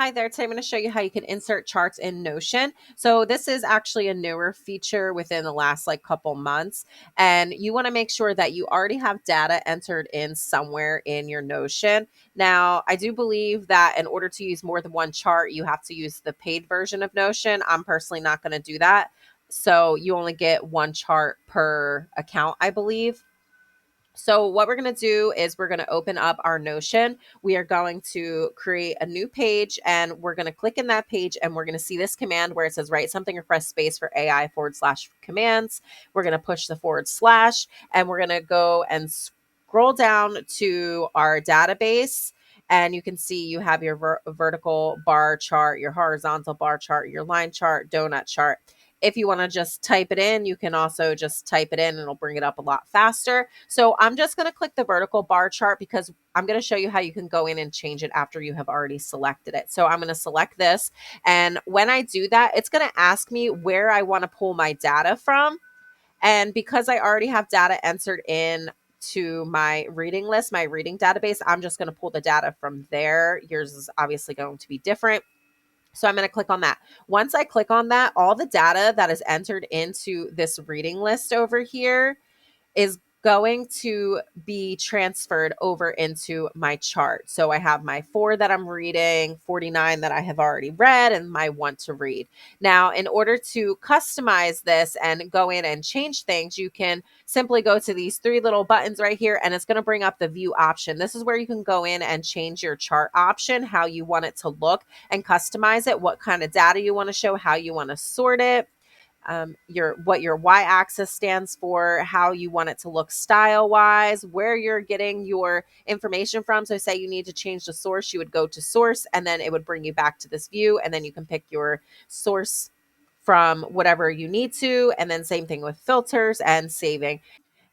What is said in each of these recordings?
Hi there. Today I'm going to show you how you can insert charts in Notion. So this is actually a newer feature within the last couple months, and you want to make sure that you already have data entered in somewhere in your Notion. Now, I do believe that in order to use more than one chart, you have to use the paid version of Notion. I'm personally not going to do that. So you only get one chart per account, I believe. So what we're going to do is we're going to open up our Notion. We are going to create a new page, and we're going to click in that page, and we're going to see this command where it says write something or press space for AI/commands. We're going to push the /, and we're going to go and scroll down to our database. And you can see you have your vertical bar chart, your horizontal bar chart, your line chart, donut chart. If you want to just type it in, you can also just type it in and it'll bring it up a lot faster. So I'm just going to click the vertical bar chart because I'm going to show you how you can go in and change it after you have already selected it. So I'm going to select this. And when I do that, it's going to ask me where I want to pull my data from. And because I already have data entered in to my reading list, my reading database, I'm just going to pull the data from there. Yours is obviously going to be different. So I'm going to click on that. Once I click on that, all the data that is entered into this reading list over here is going to be transferred over into my chart. So I have my 4 that I'm reading, 49 that I have already read, and my 1 to read. Now, in order to customize this and go in and change things, you can simply go to these 3 little buttons right here, and it's going to bring up the view option. This is where you can go in and change your chart option, how you want it to look, and customize it, what kind of data you want to show, how you want to sort it, what your y-axis stands for, how you want it to look style wise, where you're getting your information from. So say you need to change the source, you would go to source, and then it would bring you back to this view, and then you can pick your source from whatever you need to. And then same thing with filters and saving.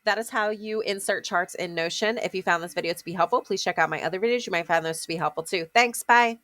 That is how you insert charts in Notion. If you found this video to be helpful, please check out my other videos. You might find those to be helpful too. Thanks. Bye.